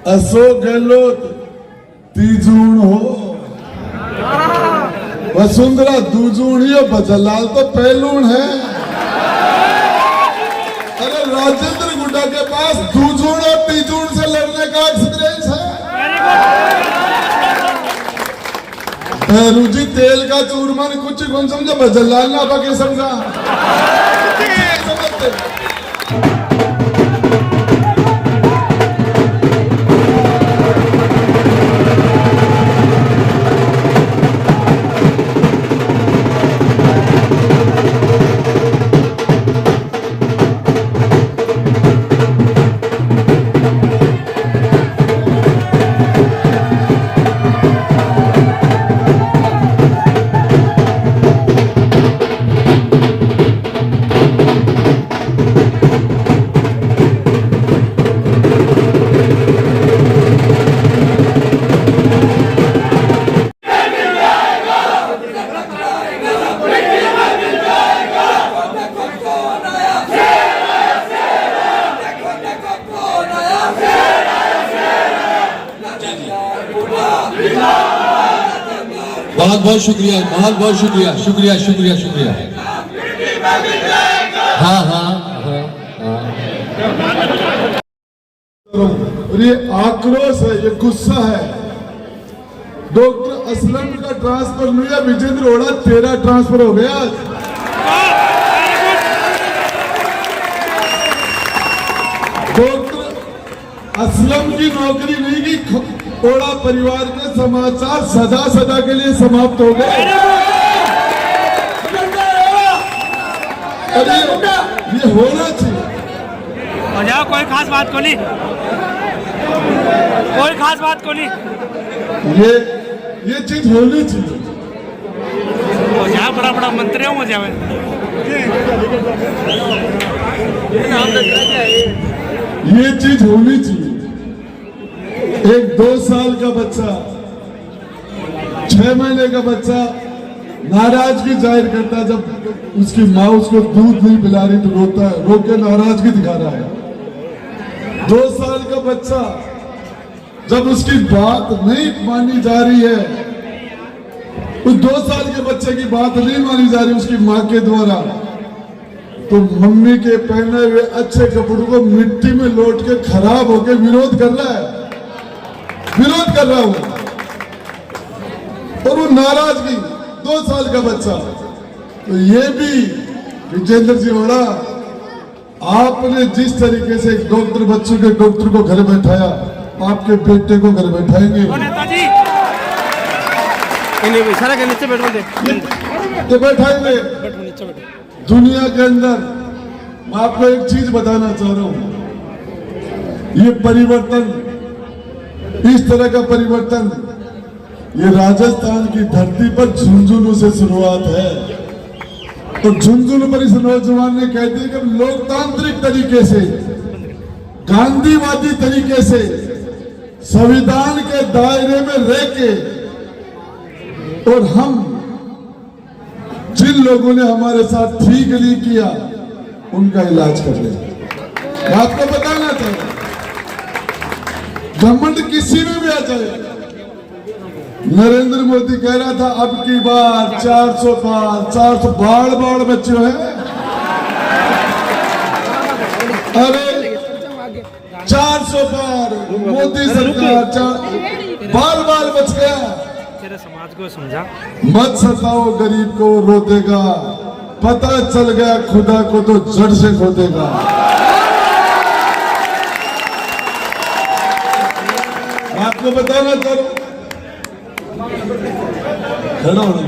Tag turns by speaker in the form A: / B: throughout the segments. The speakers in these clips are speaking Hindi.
A: अशोक गहलोत तीजूण हो, वसुंधरा दूजूणी हो, बजलाल तो पहलूण है। अरे राजेंद्र गुड्डा के पास दूजूण और तीजूण से लड़ने का एक्सपीरियंस है। रुचि तेल का चूरमा ने कुछ कौन समझा, बजलाल ना बाकी समझा।
B: बहुत बहुत शुक्रिया, बहुत बहुत शुक्रिया, शुक्रिया शुक्रिया शुक्रिया। हाँ हाँ हाँ हाँ।
A: ये आक्रोश है, ये गुस्सा है। डॉक्टर असलम का ट्रांसफर नहीं है, विजेंद्र ओड़ा तेरा ट्रांसफर हो गया। डॉक्टर असलम की नौकरी नहीं की, ओड़ा परिवार के समाचार सदा सदा के लिए समाप्त हो गए। अरे ये होना चाहिए।
C: जाओ, कोई खास बात को नहीं, कोई खास बात को नहीं।
A: ये चीज होनी चाहिए।
C: यहाँ बड़ा बड़ा मंत्री हो जावे।
A: ये चीज होनी चाहिए। एक 2 साल का बच्चा, 6 महीने का बच्चा नाराजगी जाहिर करता है। जब उसकी माँ उसको दूध नहीं पिला रही तो रोता है, रो के नाराजगी दिखा रहा है। 2 साल का बच्चा जब उसकी बात नहीं मानी जा रही है, उस 2 साल के बच्चे की बात नहीं मानी जा रही उसकी माँ के द्वारा, तो मम्मी के पहने हुए अच्छे कपड़ों को मिट्टी में लौट के खराब होके विरोध कर रहा है, विरोध कर रहा हूं। और वो नाराजगी 2 साल का बच्चा। तो ये भी विजेंद्र जी ओड़ा, आपने जिस तरीके से एक डॉक्टर बच्चों के डॉक्टर को घर बैठाया, आपके बेटे को घर बैठाएंगे।
C: सारा के नीचे बैठो,
A: तो बैठाएंगे। दुनिया के अंदर मैं आपको एक चीज बताना चाह रहा हूं, ये परिवर्तन, इस तरह का परिवर्तन ये राजस्थान की धरती पर झुंझुनू से शुरुआत है। तो झुंझुनू पर इस नौजवान ने कह दिया कि लोकतांत्रिक तरीके से, गांधीवादी तरीके से, संविधान के दायरे में रह के, और हम जिन लोगों ने हमारे साथ ठीक नहीं किया उनका इलाज कर ले। आपको बताना चाहिए, घमंड किसी में भी आ जाए। नरेंद्र मोदी कह रहा था अब की बार 400 पार, 400 बाढ़ बच्चे हैं। अरे 400 पार मोदी सरकार, बार बच गया।
C: तेरे समाज को समझा,
A: मत सताओ गरीब को, रो देगा। पता चल गया खुदा को तो जड़ से खो देगा। आपको बताना चाहूं, खड़ा होना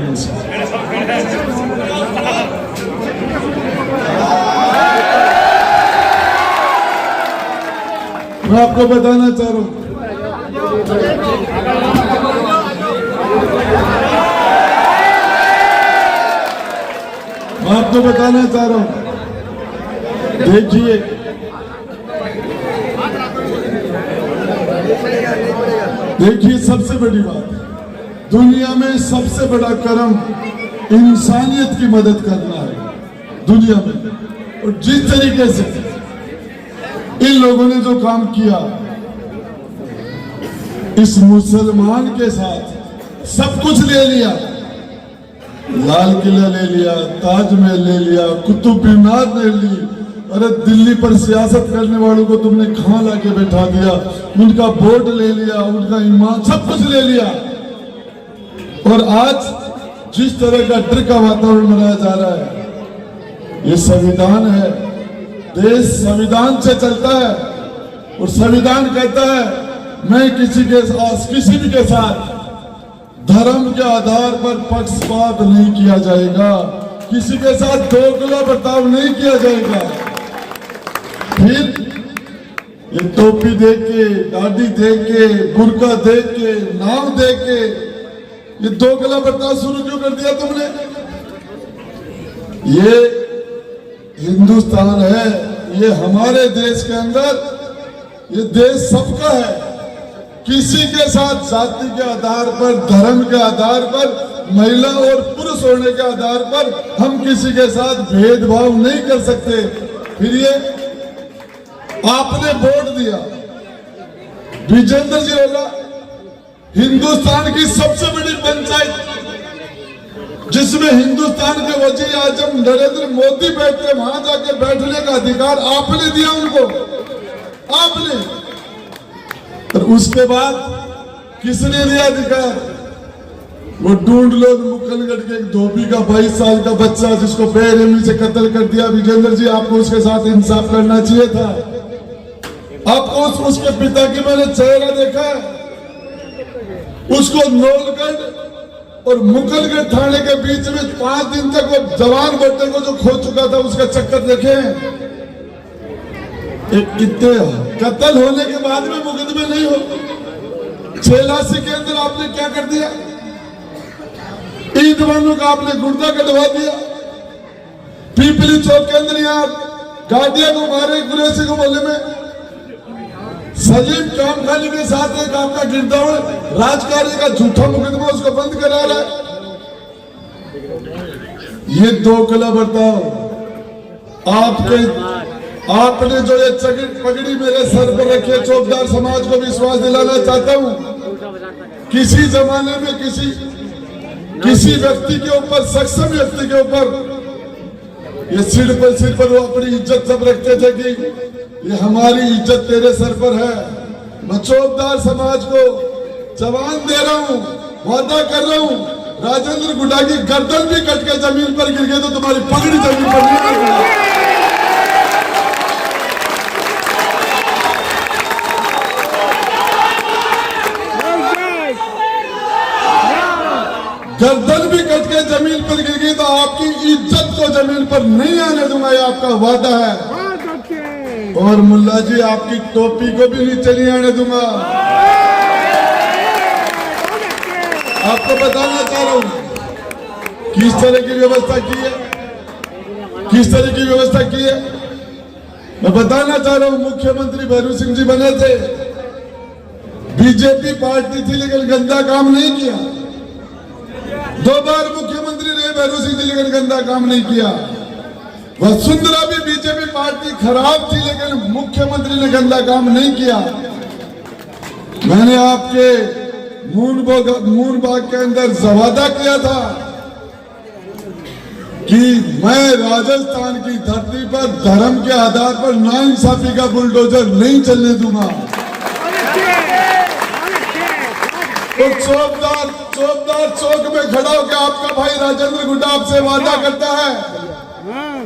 A: मैं आपको बताना चाह रहा हूं, मैं आपको बताना चाह रहा हूं, देखिए सबसे बड़ी बात, दुनिया में सबसे बड़ा कर्म इंसानियत की मदद करना है दुनिया में। और जिस तरीके से इन लोगों ने जो काम किया, इस मुसलमान के साथ सब कुछ ले लिया, लाल किला ले लिया, ताजमहल ले लिया, कुतुब मीनार ले ली। अरे दिल्ली पर सियासत करने वालों को तुमने कहां लाके बैठा दिया, उनका वोट ले लिया, उनका ईमान सब कुछ ले लिया। और आज जिस तरह का डर का वातावरण बनाया जा रहा है, ये संविधान है, देश संविधान से चलता है और संविधान कहता है मैं किसी भी के साथ धर्म के आधार पर पक्षपात नहीं किया जाएगा, किसी के साथ दोगला बर्ताव नहीं किया जाएगा। फिर ये टोपी देख के, दाढ़ी देख के, बुर्का देख के, नाम देख के ये दोगला बर्ताव शुरू क्यों कर दिया तुमने? ये हिंदुस्तान है, ये हमारे देश के अंदर ये देश सबका है। किसी के साथ जाति के आधार पर, धर्म के आधार पर, महिला और पुरुष होने के आधार पर हम किसी के साथ भेदभाव नहीं कर सकते। फिर ये आपने वोट दिया, विजेंद्र जी होगा हिंदुस्तान की सबसे बड़ी पंचायत जिसमें हिंदुस्तान के वजीर आजम नरेंद्र मोदी बैठते, वहां जाके बैठने का अधिकार आपने दिया उनको, आपने। और उसके बाद किसने दिया अधिकार? वो ढूंढ लो मुखलगढ़ के एक धोबी का 22 साल का बच्चा जिसको बेरहमी से कत्ल कर दिया। विजेंद्र जी आपको उसके साथ इंसाफ करना चाहिए था। आपको उसके पिता की मैंने चेहरा देखा है, उसको नौलगढ़ और मुखलगढ़ थाने के बीच में 5 दिन तक वो जवान बेटे को जो खो चुका था उसका चक्कर देखे। कितने कत्ल होने के बाद में मुकदमे नहीं हो। 86 के अंदर आपने क्या कर दिया? ईद वालों का आपने गुर्दा कटवा दिया। पीपली चौक के अंदर यहाँ गाड़िया को मारे, कुरैशी को बोले में सलीम कामखानी के साथ एक आपका गिरदावड़ राजकारी का झूठा मुकदमा उसको बंद करा रहा है। ये दोगला बर्ताव आपने जो ये पगड़ी मेरे सर पर रखी है, चौकीदार समाज को विश्वास दिलाना चाहता हूं। किसी जमाने में किसी व्यक्ति के ऊपर, सक्षम व्यक्ति के ऊपर ये सिर पर वो अपनी इज्जत सब रखते थे कि ये हमारी इज्जत तेरे सर पर है। मैं चौकीदार समाज को जवान दे रहा हूं, वादा कर रहा हूं, राजेंद्र गुड्डा की गर्दन भी कट के जमीन पर गिर गई तो तुम्हारी पगड़ी जमीन पर नहीं गिरेगी। गर्दन भी कट के जमीन पर गिर गई तो आपकी इज्जत को जमीन पर नहीं आने दूंगा, ये आपका वादा है। और मुल्ला जी आपकी टोपी को भी नीचे नहीं आने दूंगा। आपको बताना चाह रहा हूं किस तरह की व्यवस्था की है, किस तरह की व्यवस्था की है। मैं बताना चाह रहा हूं, मुख्यमंत्री भैरू सिंह जी बने थे, बीजेपी पार्टी थी लेकिन गंदा काम नहीं किया। 2 बार मुख्यमंत्री रहे भैरू सिंह जी लेकिन गंदा काम नहीं किया। वसुंधरा भी बीजेपी पार्टी खराब थी लेकिन मुख्यमंत्री ने गंदा काम नहीं किया। मैंने आपके मून बाग के अंदर वादा किया था कि मैं राजस्थान की धरती पर धर्म के आधार पर नाइंसाफी का बुलडोजर नहीं चलने दूंगा। तो चौकीदार चौक में खड़ा होकर आपका भाई राजेंद्र गुड्डा आपसे वादा करता है,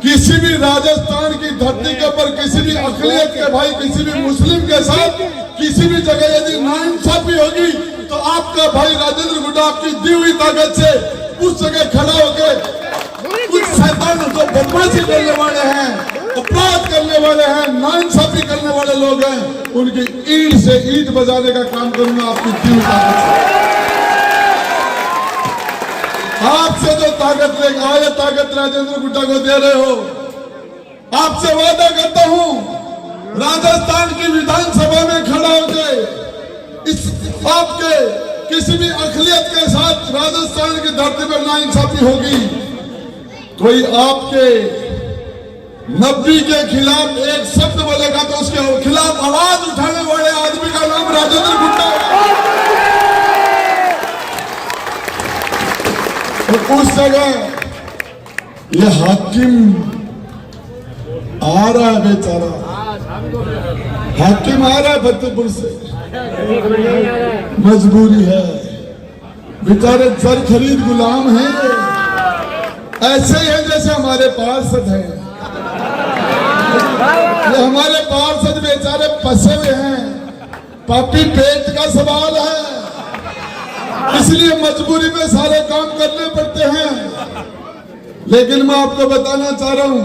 A: किसी भी राजस्थान की धरती के ऊपर किसी भी अकलियत के भाई, किसी भी मुस्लिम के साथ किसी भी जगह यदि नाइंसाफी होगी तो आपका भाई राजेंद्र गुड्डा आपकी दी हुई ताकत से उस जगह खड़ा होकर कुछ शैतान जो बदमाशी करने वाले हैं, अपराध करने वाले हैं, नाइंसाफी करने वाले लोग हैं, उनकी ईंट से ईंट बजाने का काम करूंगा आपकी दी हुई ताकत से। आपसे जो ताकत लेगा आया ताकत राजेंद्र गुड्डा को दे रहे हो। आपसे वादा करता हूं राजस्थान की विधानसभा में खड़ा होकर इस आपके किसी भी अखिलियत के साथ राजस्थान की धरती पर नाइंसाफी होगी, कोई आपके नब्बी के खिलाफ एक शब्द बोलेगा तो उसके खिलाफ आवाज उठाने वाले आदमी का नाम राजेंद्र गुड्डा है। उस जगह ये हाकिम आ रहा है, बेचारा हाकिम आ रहा है फतेहपुर से, मजबूरी है, बेचारे जर खरीद गुलाम हैं, ऐसे ही है जैसे हमारे पार्षद हैं। ये हमारे पार्षद बेचारे फंसे हुए हैं, पापी पेट का सवाल है, इसलिए मजबूरी में सारे काम करने पड़ते हैं। लेकिन मैं आपको बताना चाह रहा हूं,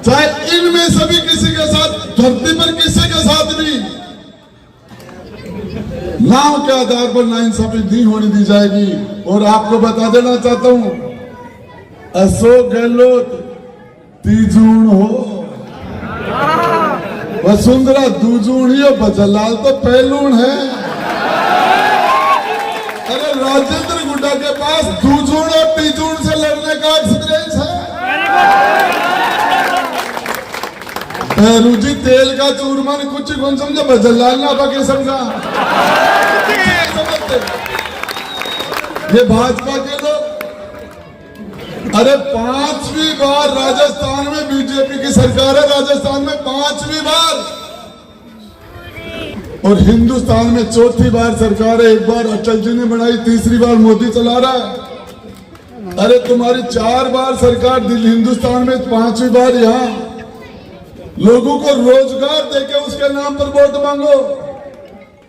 A: चाहे इनमें सभी किसी के साथ, धरती पर किसी के साथ भी नाव के आधार पर नाइंसाफी नहीं होने दी जाएगी। और आपको बता देना चाहता हूं, अशोक गहलोत तीजूण हो, वसुंधरा दूजूण ही हो, बजरलाल तो पहलूण है। अरे राजेंद्र गुड्डा के पास दूजूण और तीजूण से लड़ने का एक्सपीरियंस है। रुचि तेल का चूरमा ने कुछ कौन समझा, बजरलाल ना बाकी समझा। ये भाजपा के लोग, अरे 5वीं बार राजस्थान में बीजेपी की सरकार है, राजस्थान में 5वीं बार, और हिंदुस्तान में 4थी बार सरकार है। एक बार अटल जी ने बनाई, तीसरी बार मोदी चला रहा है। अरे तुम्हारी 4 बार सरकार दिल्ली हिंदुस्तान में, 5वीं बार यहाँ। लोगों को रोजगार देके उसके नाम पर वोट मांगो,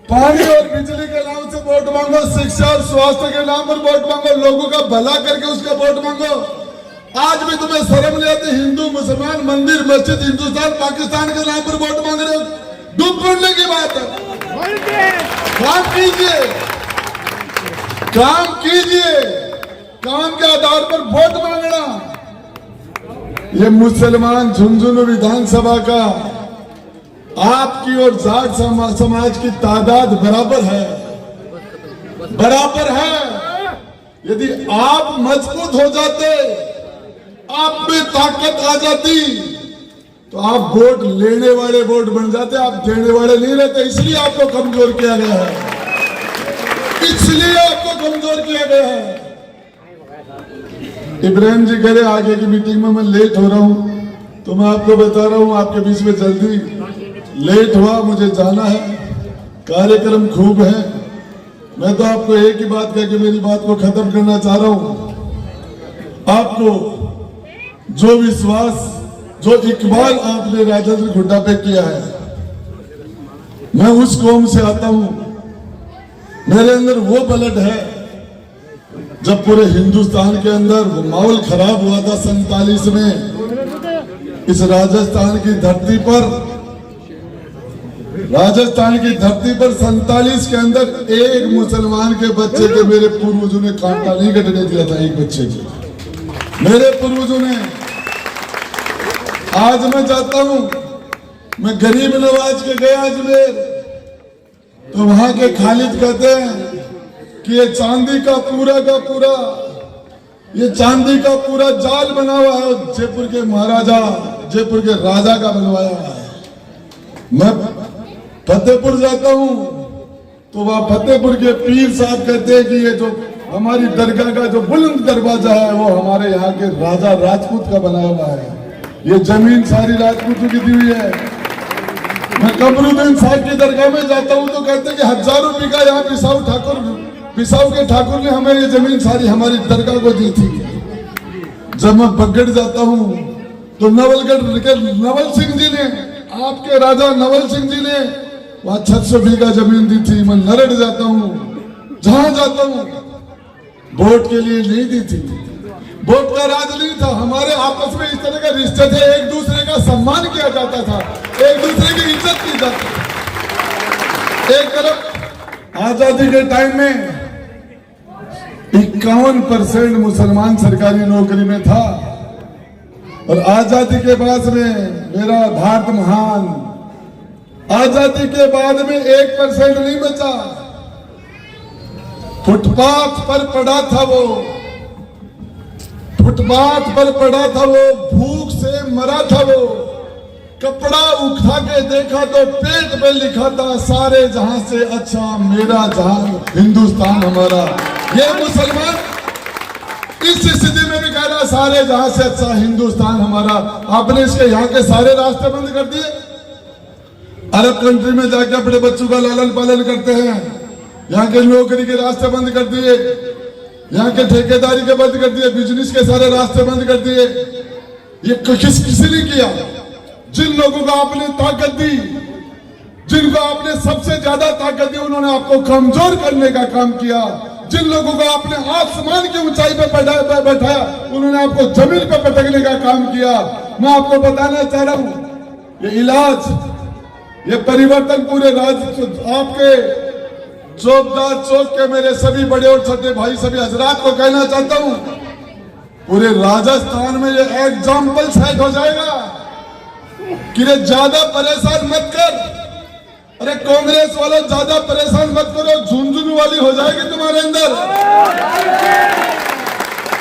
A: पानी और बिजली के नाम से वोट मांगो, शिक्षा और स्वास्थ्य के नाम पर वोट मांगो, लोगों का भला करके उसका वोट मांगो। आज भी तुम्हें शर्म नहीं आती, हिंदू मुसलमान मंदिर मस्जिद हिंदुस्तान पाकिस्तान के नाम पर वोट मांग रहे हो, डूब पड़ने की बात है। काम कीजिए, काम कीजिए, काम के आधार पर वोट मांगना। ये मुसलमान झुंझुनू विधानसभा का आपकी और जाट समाज की तादाद बराबर है, बराबर है। यदि आप मजबूत हो जाते, आप में ताकत आ जाती, तो आप वोट लेने वाले वोट बन जाते, आप देने वाले नहीं रहते। इसलिए आपको कमजोर किया गया है, इसलिए आपको कमजोर किया गया है। इब्राहिम जी कह रहे आगे की मीटिंग में मैं लेट हो रहा हूं, तो मैं आपको बता रहा हूं, आपके बीच में जल्दी लेट हुआ, मुझे जाना है, कार्यक्रम खूब है। मैं तो आपको एक ही बात कह के मेरी बात को खत्म करना चाह रहा हूं। आपको जो विश्वास, जो इकबाल आपने राजेंद्र गुड्डा पे किया है, मैं उस कौम से आता हूं, मेरे अंदर वो ब्लड है। जब पूरे हिंदुस्तान के अंदर वो माहौल खराब हुआ था 47 में, इस राजस्थान की धरती पर, राजस्थान की धरती पर 47 के अंदर एक मुसलमान के बच्चे के मेरे पूर्वजों ने कांटा नहीं कटने दिया था, एक बच्चे के, मेरे पूर्वजों ने। आज मैं चाहता हूं, मैं गरीब नवाज के गया अजमेर, तो वहां के खालिद कहते हैं कि ये चांदी का पूरा, ये चांदी का पूरा जाल बना हुआ है, जयपुर के महाराजा, जयपुर के राजा का बनवाया हुआ है। मैं फतेहपुर जाता हूं, तो वहां फतेहपुर के पीर साहब कहते हैं कि ये जो हमारी दरगाह का जो बुलंद दरवाजा है, वो हमारे यहाँ के राजा राजपूत का बनाया हुआ है। ये जमीन सारी राजपूतों की दी हुई है। मैं कमरुद्दीन साहब की दरगाह में जाता हूं, तो कहते हैं कि हजारों बीघा यहाँ पिसाऊ के ठाकुर ने हमें ये जमीन सारी हमारी दरगाह को दी थी। जब मैं बगड़ जाता हूं, तो नवलगढ़ के नवल सिंह जी ने, आपके राजा नवल सिंह जी ने वहां 600 बीघा जमीन दी थी। मैं नरड़ जाता हूं, जहां जाता हूं, वोट के लिए नहीं दी थी, वोट का राज नहीं था। हमारे आपस में इस तरह के रिश्ते थे, एक दूसरे का सम्मान किया जाता था, एक दूसरे की इज्जत की जाती थी। एक तरफ आजादी के टाइम में 51% मुसलमान सरकारी नौकरी में था, और आजादी के बाद में मेरा भारत महान, आजादी के बाद में 1% नहीं बचा। फुटपाथ पर पड़ा था वो, फुटपाथ पर पड़ा था वो, भूख से मरा था वो। कपड़ा उठा के देखा तो पेट पे लिखा था, सारे जहां से अच्छा मेरा जहां हिंदुस्तान हमारा। ये मुसलमान सारे जहां से अच्छा हिंदुस्तान हमारा, आपने इसके यहाँ के सारे रास्ते बंद कर दिए। अरब कंट्री में जाके अपने बच्चों का लालन पालन करते हैं, यहाँ के नौकरी के रास्ते बंद कर दिए, यहाँ के ठेकेदारी के बंद कर दिए, बिजनेस के सारे रास्ते बंद कर दिए। ये किसी ने किया? जिन लोगों को आपने ताकत दी, जिनको आपने सबसे ज्यादा ताकत दी, उन्होंने आपको कमजोर करने का काम किया। जिन लोगों को आपने आसमान की ऊंचाई पे बैठाया, उन्होंने आपको जमीन पे पटकने का काम किया। मैं आपको बताना चाह रहा हूं, ये इलाज, ये परिवर्तन पूरे राज्य, आपके चौकदार चौक के मेरे सभी बड़े और छोटे भाई, सभी हजरात को कहना चाहता हूं, पूरे राजस्थान में ये एग्जाम्पल सेट हो जाएगा कि रे ज्यादा परेशान मत कर। अरे कांग्रेस वालों ज्यादा परेशान मत करो, झुंझुनू वाली हो जाएगी तुम्हारे अंदर।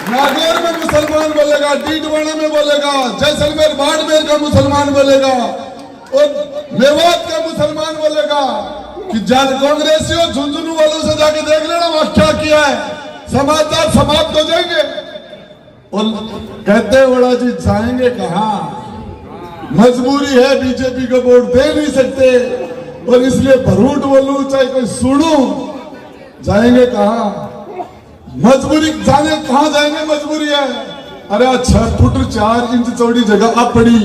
A: नागौर में मुसलमान बोलेगा, डीडवाना में बोलेगा, जैसलमेर बाड़मेर का मुसलमान बोलेगा और मेवात का मुसलमान बोलेगा कि कांग्रेसियों झुंझुनू वालों से जाके देख लेना वहां क्या किया है, समाचार समाप्त हो जाएंगे। और कहते बड़ा जी जाएंगे कहां, मजबूरी है, बीजेपी को वोट दे नहीं सकते और इसलिए भरूट बोलूं चाहे कोई सुनू, जाएंगे कहां, मजबूरी जाने कहां जाएंगे, मजबूरी है। अरे 6 फुट 4 इंच चौड़ी जगह आप पड़ी,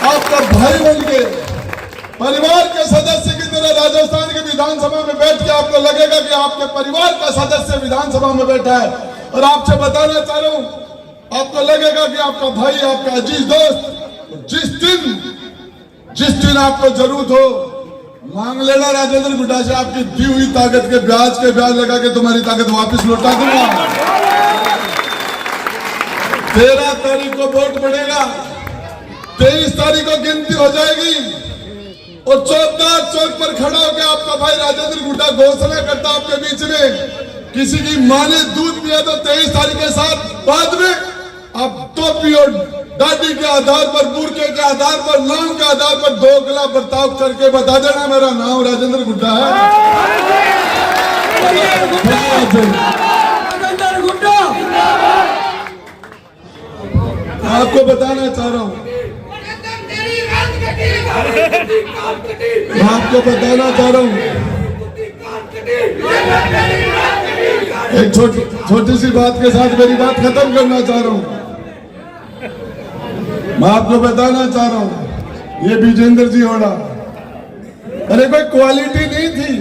A: आपका भाई बन के परिवार के सदस्य की तरह राजस्थान की विधानसभा में बैठ के आपको लगेगा कि आपके परिवार का सदस्य विधानसभा में बैठा है। और आपसे बताना चाह रहा हूं, आपको लगेगा कि आपका भाई, आपका अजीज दोस्त, जिस दिन आपको जरूरत हो मांग लेना राजेंद्र गुड्डा से, आपकी दी हुई ताकत के ब्याज लगा के तुम्हारी ताकत वापस लौटा दूंगा। 13 तारीख को वोट पड़ेगा, 23 तारीख को गिनती हो जाएगी और चौकदार चौक पर खड़ा होकर आपका भाई राजेंद्र गुड्डा घोषणा करता आपके बीच में, किसी की मां ने दूध पिया तो 23 तारीख के साथ बाद में आप टोपी और दाढ़ी के आधार पर, बुरके के आधार पर, नाम के आधार पर दोगला बर्ताव करके बता देना मेरा नाम राजेंद्र गुड्डा है। आपको बताना चाह रहा हूं, मैं आपको बताना चाह रहा हूं, एक छोटी सी बात के साथ मेरी बात खत्म करना चाह रहा हूं। मैं आपको बताना चाह रहा हूं, ये विजेंद्र जी होड़ा, अरे कोई क्वालिटी नहीं थी,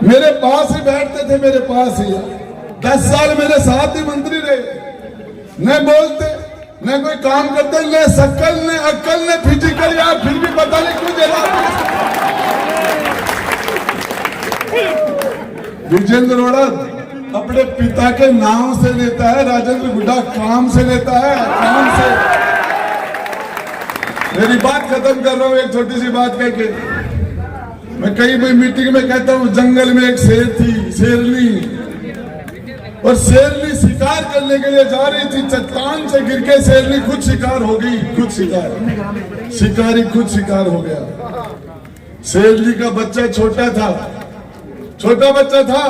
A: मेरे पास ही बैठते थे, मेरे पास ही 10 साल मेरे साथ ही मंत्री रहे, न बोलते न कोई काम करते, न शकल न अक्ल न फिजिकल, यार फिर भी पता नहीं क्यों देना। विजेंद्र रोड़ा अपने पिता के नाम से लेता है, राजेंद्र गुड्डा काम से लेता है, काम से। मेरी बात खत्म कर रहा हूं एक छोटी सी बात कह के। मैं कई मीटिंग में कहता हूं, जंगल में एक शेर थी, शेरनी, और शेरनी शिकार करने के लिए जा रही थी, चट्टान से गिर के शेरनी खुद शिकार हो गई, खुद शिकारी खुद शिकार हो गया। शेरनी का बच्चा छोटा बच्चा था,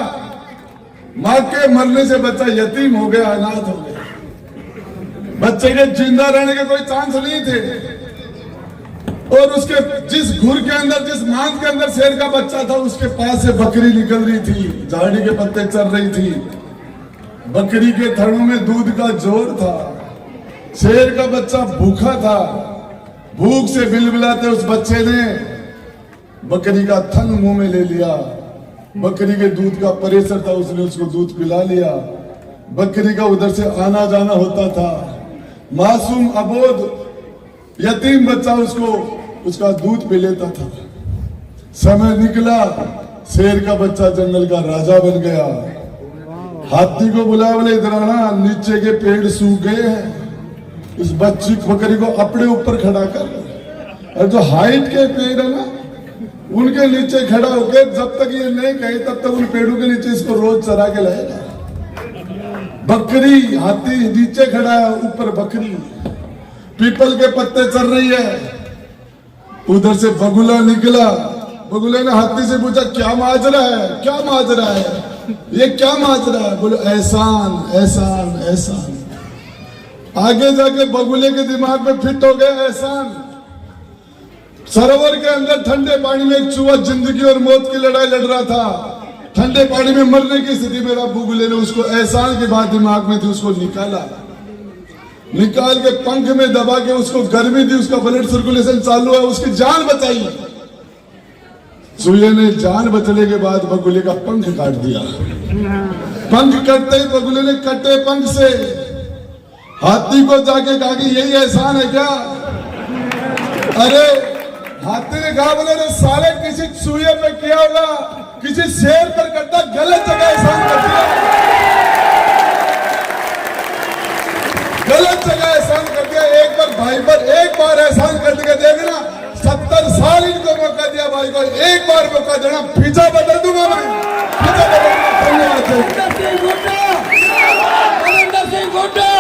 A: मां के मरने से बच्चा यतीम हो गया, अनाथ हो गया। बच्चे के जिंदा रहने के कोई चांस नहीं थे और उसके जिस घुर के अंदर, जिस मांस के अंदर शेर का बच्चा था, उसके पास से बकरी निकल रही थी, झाड़ी के पत्ते चल रही थी। बकरी के थनों में दूध का जोर था, शेर का बच्चा भूखा था, भूख से बिलबिलाते उस बच्चे ने बकरी का थन मुंह में ले लिया। बकरी के दूध का प्रेशर था, उसने उसको दूध पिला लिया। बकरी का उधर से आना जाना होता था, मासूम अबोध यतीम बच्चा उसका दूध पी लेता था। समय निकला, शेर का बच्चा जंगल का राजा बन गया। हाथी को बुला, बोले इधर आना, नीचे के पेड़ सूख गए हैं, इस बच्ची बकरी को अपने ऊपर खड़ा कर, और जो हाइट के पेड़ है ना, उनके नीचे खड़ा होकर जब तक ये नहीं कहे तब तक उन पेड़ों के नीचे इसको रोज चरा के लाएगा। बकरी, हाथी नीचे खड़ा है, ऊपर बकरी, पीपल के पत्ते चल रही है। उधर से बगुला निकला, बगुले ने हाथी से पूछा क्या माजरा है, क्या माजरा है। ये क्या माजरा है? बोलो एहसान एहसान एहसान। आगे जाके बगुले के दिमाग में फिट हो गया एहसान। सरोवर के अंदर ठंडे पानी में एक चूहा जिंदगी और मौत की लड़ाई लड़ रहा था। ठंडे पानी में मरने की स्थिति में बगुले ने उसको एहसान की बात दिमाग में थी, उसको निकाला, निकाल के पंख में दबा के उसको गर्मी दी, उसका ब्लड सर्कुलेशन चालू है, उसकी जान बचाई। चूहे ने जान बचने के बाद बगुले का पंख काट दिया। पंख कटते ही बगुले ने कटे पंख से हाथी को जाके कहा कि यही एहसान है क्या? अरे हाथी ने कहा, बोले रे साले किसी चूहे पे किया होगा, किसी शेर पर करता, गलत जगह एहसान कर दिया, गलत जगह एहसान कर दिया। एक बार भाई पर एक बार एहसान कर दिया, देखना 70 साल इनको मौका दिया भाई को, एक बार मौका देना, पीछा बदल दूंगा मैं, पीछा बदल दूंगा। धन्यवाद।
B: नरेंद्र सिंह गुड्डा,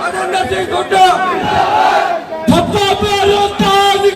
B: नरेंद्र सिंह गुड्डा।